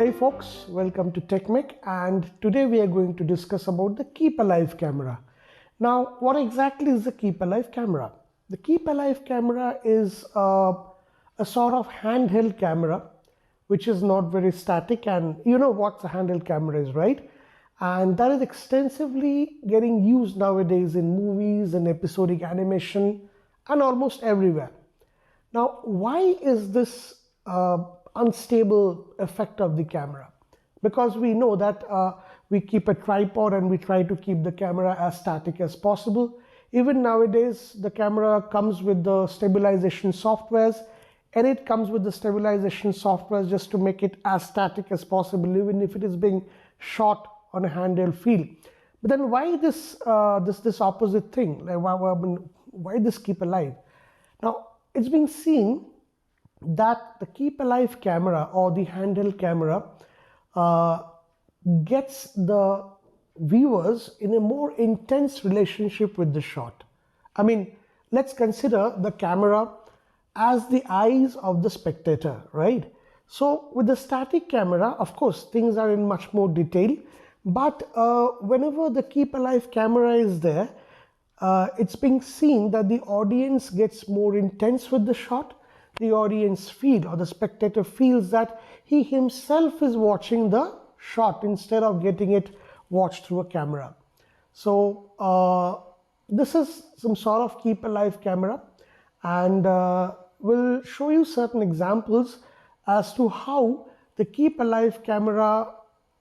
Hey folks, welcome to TECMK, and today we are going to discuss about the Keep Alive camera. Now, what exactly is the Keep Alive camera? The Keep Alive camera is a sort of handheld camera which is not very static, and you know what the handheld camera is, right? And that is extensively getting used nowadays in movies and episodic animation and almost everywhere. Now, why is this unstable effect of the camera? Because we know that we keep a tripod and we try to keep the camera as static as possible. Even nowadays, the camera comes with the stabilization softwares, and it comes with the stabilization softwares just to make it as static as possible, even if it is being shot on a handheld feel. But then why this opposite thing? Like why this keep alive? Now, it's been seen that the Keep Alive camera or the handheld camera gets the viewers in a more intense relationship with the shot. I mean, let's consider the camera as the eyes of the spectator, right? So with the static camera, of course, things are in much more detail, but whenever the Keep Alive camera is there, it's being seen that the audience gets more intense with the shot. The audience feels, or the spectator feels, that he himself is watching the shot instead of getting it watched through a camera. So this is some sort of Keep Alive camera, and we'll show you certain examples as to how the Keep Alive camera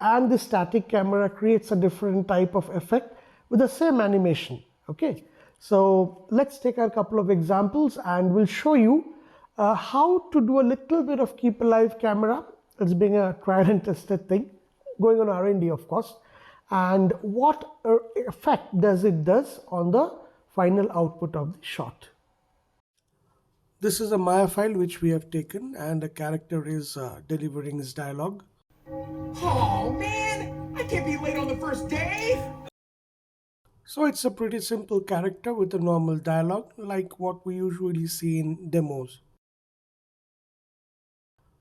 and the static camera creates a different type of effect with the same animation. Okay, so let's take a couple of examples and we'll show you how to do a little bit of Keep Alive camera. It's being a tried and tested thing, going on R&D of course, and what effect does on the final output of the shot. This is a Maya file which we have taken, and the character is delivering his dialogue. Oh man, I can't be late on the first day! So it's a pretty simple character with a normal dialogue like what we usually see in demos.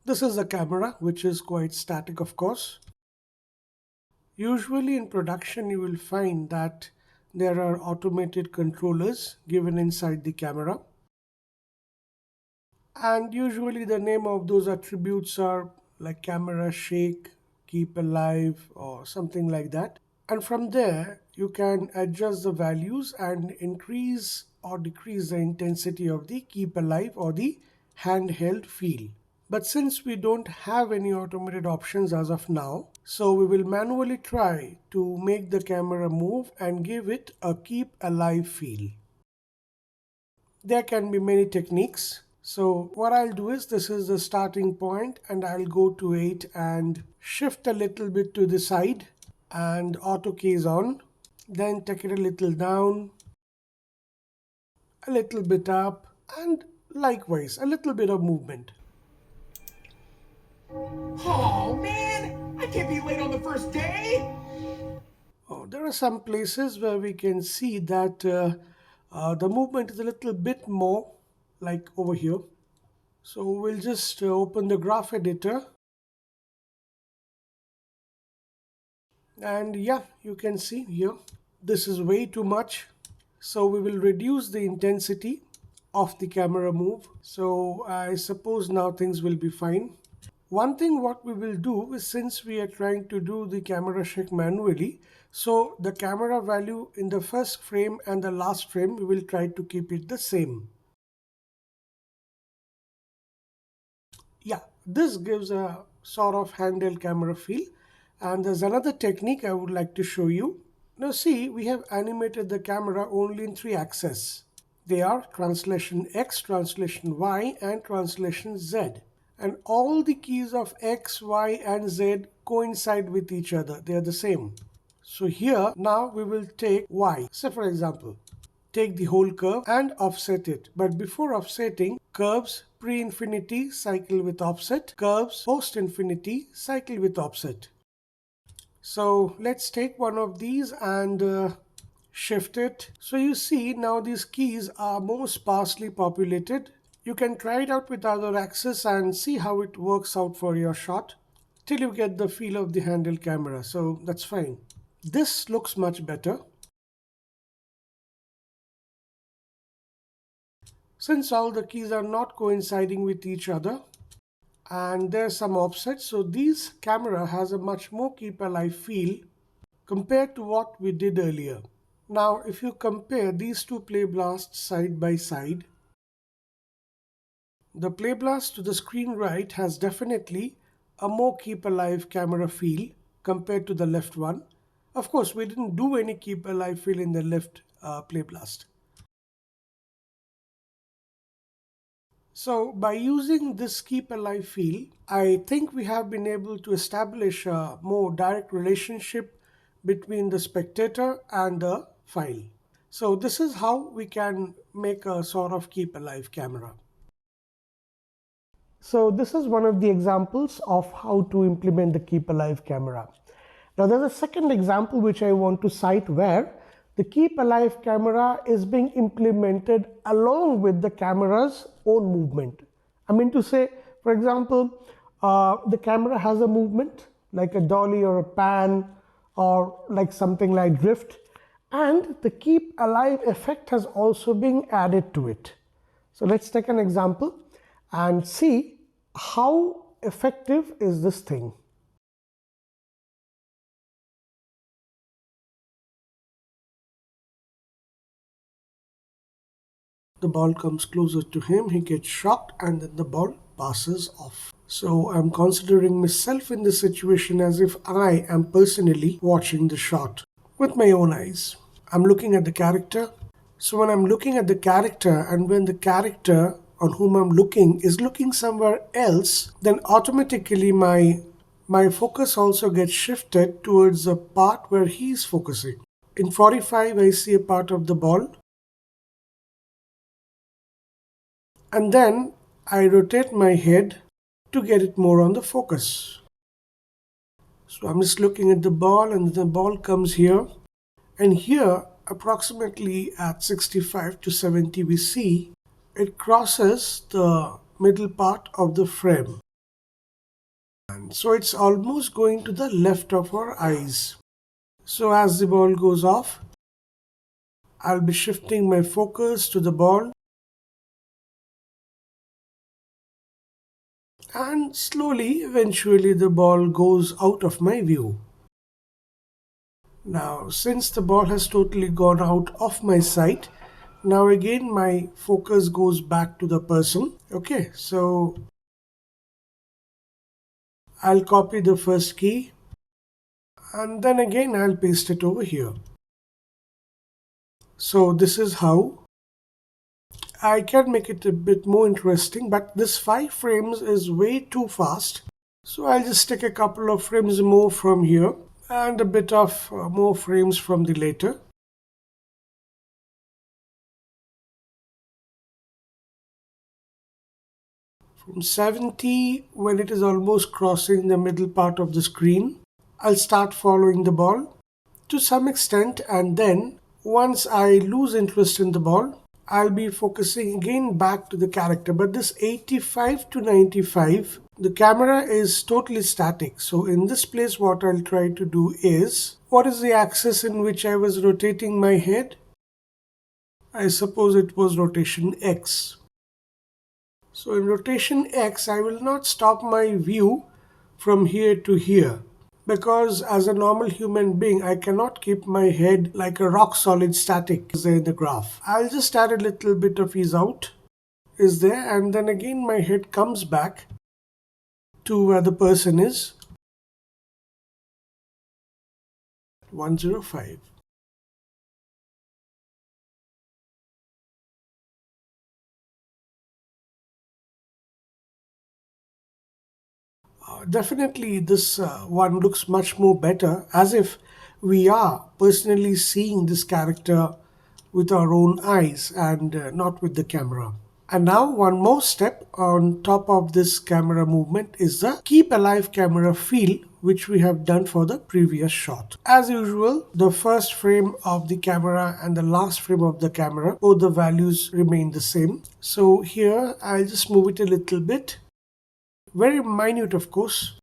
This is the camera, which is quite static of course. Usually in production you will find that there are automated controllers given inside the camera, and usually the name of those attributes are like camera shake, keep alive, or something like that. And from there you can adjust the values and increase or decrease the intensity of the keep alive or the handheld feel. But since we don't have any automated options as of now, so we will manually try to make the camera move and give it a keep alive feel. There can be many techniques. So what I'll do is, this is the starting point, and I'll go to 8 and shift a little bit to the side and auto keys on, then take it a little down, a little bit up, and likewise a little bit of movement. Oh man, I can't be late on the first day! Oh, there are some places where we can see that the movement is a little bit more, like over here. So we'll just open the graph editor. And yeah, you can see here, this is way too much. So we will reduce the intensity of the camera move. So I suppose now things will be fine. One thing what we will do is, since we are trying to do the camera shake manually, so the camera value in the first frame and the last frame, we will try to keep it the same. Yeah, this gives a sort of handheld camera feel. And there's another technique I would like to show you. Now see, we have animated the camera only in 3 axes. They are translation X, translation Y, and translation Z. And all the keys of X, Y, and Z coincide with each other. They are the same. So here, now we will take Y. So for example, take the whole curve and offset it. But before offsetting, curves pre-infinity cycle with offset, curves post-infinity cycle with offset. So let's take one of these and shift it. So you see now these keys are more sparsely populated. You can try it out with other axes and see how it works out for your shot. till you get the feel of the handheld camera. So that's fine. This looks much better. Since all the keys are not coinciding with each other and there's some offset, so this camera has a much more keep alive feel compared to what we did earlier. Now if you compare these two play blasts side by side, the play blast to the screen right has definitely a more keep alive camera feel compared to the left one. Of course, we didn't do any keep alive feel in the left play blast. So by using this keep alive feel, I think we have been able to establish a more direct relationship between the spectator and the file. So this is how we can make a sort of keep alive camera. So this is one of the examples of how to implement the keep alive camera. Now there's a second example which I want to cite where the keep alive camera is being implemented along with the camera's own movement. I mean to say, for example, the camera has a movement like a dolly or a pan or like something like drift, and the keep alive effect has also been added to it. So let's take an example and see how effective is this thing. The ball comes closer to him, he gets shocked, and then the ball passes off. So I'm considering myself in this situation as if I am personally watching the shot with my own eyes. I'm looking at the character. So when I'm looking at the character, and when the character on whom I'm looking is looking somewhere else, then automatically my focus also gets shifted towards the part where he's focusing. In 45, I see a part of the ball. And then I rotate my head to get it more on the focus. So I'm just looking at the ball, and the ball comes here. And here, approximately at 65 to 70, we see it crosses the middle part of the frame. And so it's almost going to the left of our eyes. So as the ball goes off, I'll be shifting my focus to the ball. And slowly, eventually, the ball goes out of my view. Now, since the ball has totally gone out of my sight, now again my focus goes back to the person. Okay, so I'll copy the first key and then again I'll paste it over here. So this is how I can make it a bit more interesting, but this 5 frames is way too fast. So I'll just take a couple of frames more from here and a bit of more frames from the later. From 70, when it is almost crossing the middle part of the screen, I'll start following the ball to some extent, and then once I lose interest in the ball, I'll be focusing again back to the character. But this 85 to 95, the camera is totally static. So in this place, what I'll try to do is, what is the axis in which I was rotating my head? I suppose it was rotation X. So in rotation X, I will not stop my view from here to here, because as a normal human being, I cannot keep my head like a rock solid static as in the graph. I'll just add a little bit of ease out is there, and then again my head comes back to where the person is. 105. Definitely this one looks much more better, as if we are personally seeing this character with our own eyes and not with the camera. And now one more step on top of this camera movement is the keep alive camera feel, which we have done for the previous shot. As usual, the first frame of the camera and the last frame of the camera, both the values remain the same. So here I'll just move it a little bit. Very minute, of course.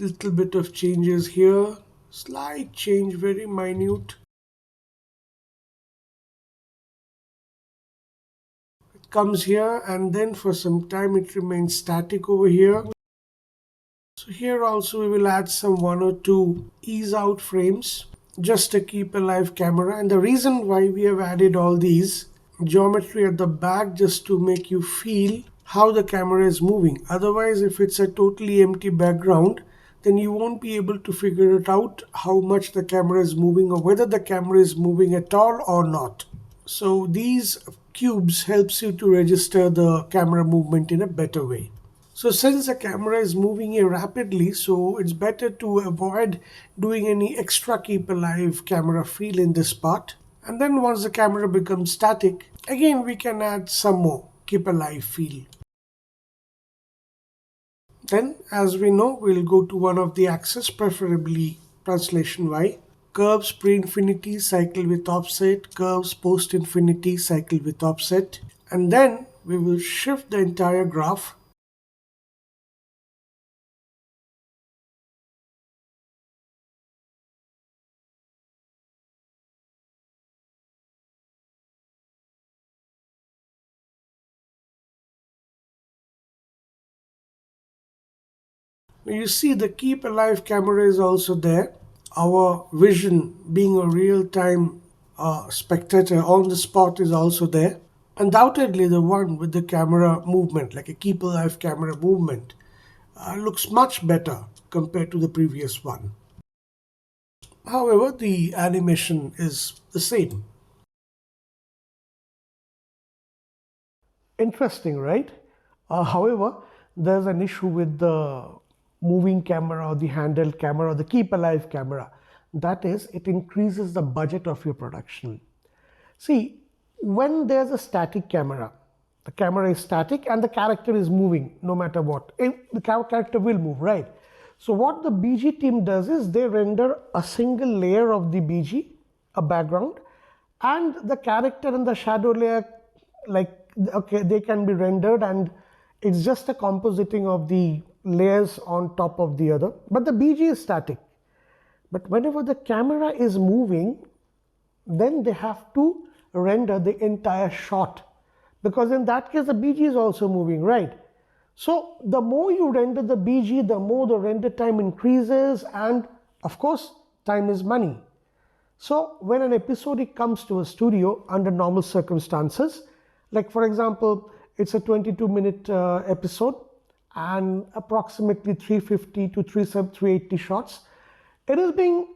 Little bit of changes here, slight change, very minute. It comes here and then for some time it remains static over here. So here also we will add some 1 or 2 ease out frames just to keep a live camera. And the reason why we have added all these geometry at the back just to make you feel how the camera is moving. Otherwise, if it's a totally empty background, then you won't be able to figure it out how much the camera is moving or whether the camera is moving at all or not. So these cubes helps you to register the camera movement in a better way. So since the camera is moving here rapidly, so it's better to avoid doing any extra keep alive camera feel in this part. And then once the camera becomes static, again we can add some more keep alive feel. Then, as we know, we'll go to one of the axes, preferably translation Y. Curves pre-infinity, cycle with offset. Curves post-infinity, cycle with offset. And then we will shift the entire graph. You see the keep alive camera is also there. Our vision being a real-time spectator on the spot is also there. Undoubtedly the one with the camera movement, like a keep alive camera movement, looks much better compared to the previous one. However, the animation is the same. Interesting, right? However, there's an issue with the moving camera or the handheld camera or the keep alive camera. That is, it increases the budget of your production. See, when there's a static camera, the camera is static and the character is moving no matter what. The character will move, right? So what the BG team does is they render a single layer of the BG, a background, and the character and the shadow layer, like, okay, they can be rendered and it's just a compositing of the layers on top of the other, but the BG is static. But whenever the camera is moving, then they have to render the entire shot, because in that case the BG is also moving, right? So the more you render the BG, the more the render time increases, and of course time is money. So when an episodic comes to a studio under normal circumstances, like for example, it's a 22-minute episode and approximately 350 to 380 shots, it is being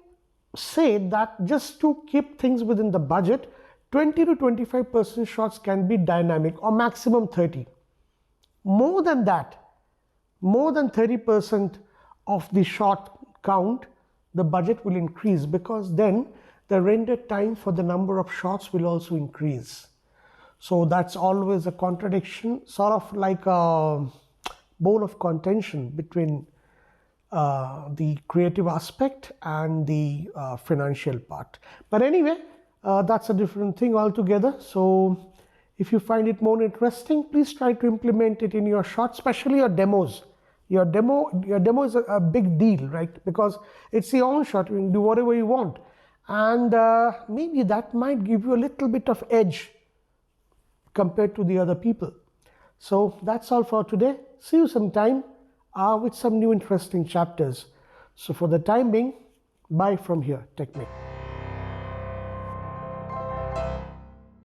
said that just to keep things within the budget, 20 to 25% shots can be dynamic, or maximum 30. More than that, more than 30% of the shot count, the budget will increase, because then the render time for the number of shots will also increase. So that's always a contradiction, sort of like a bone of contention between the creative aspect and the financial part. But anyway, that's a different thing altogether. So if you find it more interesting, please try to implement it in your shot, especially your demos. Your demo is a big deal, right? Because it's your own shot. You can do whatever you want, and maybe that might give you a little bit of edge compared to the other people. So that's all for today. See you sometime with some new interesting chapters. So for the time being, bye from here, TECMK.